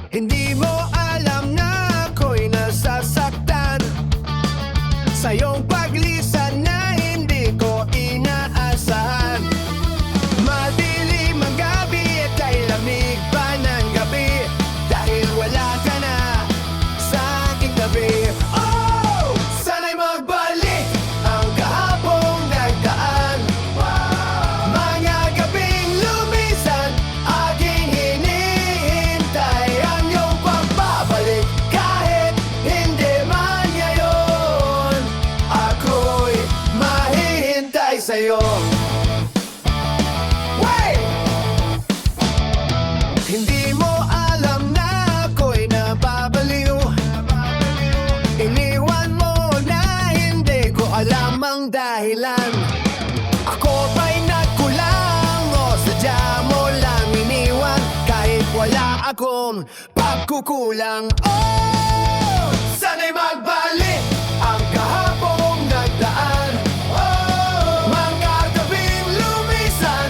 Hindi mo alam na ako'y nasasaktan sa iyong paglisan na hindi ko inaasahan. Madilim ang gabi at kay lamig pa ng gabi dahil wala ka na sa aking tabi. Oh! Sana'y magbalik ang kahapong nagdaan. Mga gabing lumisan, aking hinihintay ang iyong pagbabalik. Kahit hindi man ngayon, ako'y mahihintay sa'yo. Hindi mo alam na ako'y nababaliw. Iniwan mo na hindi ko alam ang dahilan. Ako ba'y nagkulang o sadya mo lang iniwan? Kahit wala akong pagkukulang. Oh! Sana'y magbalik ang kahapong nagdaan. Oh! Mga gabing lumisan,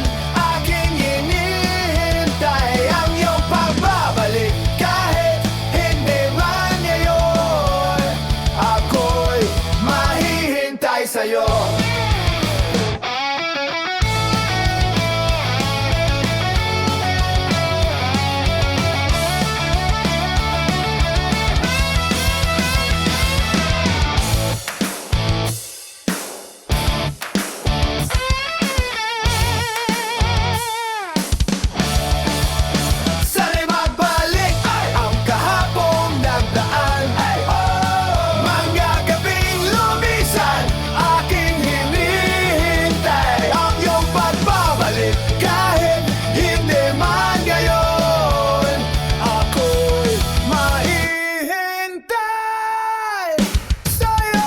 aking hinihintay ang iyong pagbabalik. Kahit hindi man ngayon, ako'y mahihintay sa'yo. Sana'y magbalik ang kahapong nagdaan. Mga gabing lumisan, aking hinihintay ang iyong pagbabalik. Kahit hindi man ngayon, ako'y mahihintay sa'yo. Sa'yo.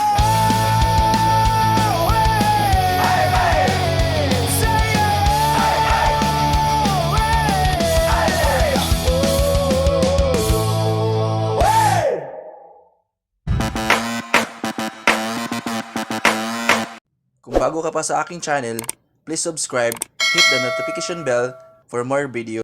Kung bago ka pa sa aking channel, please subscribe, hit the notification bell for more videos.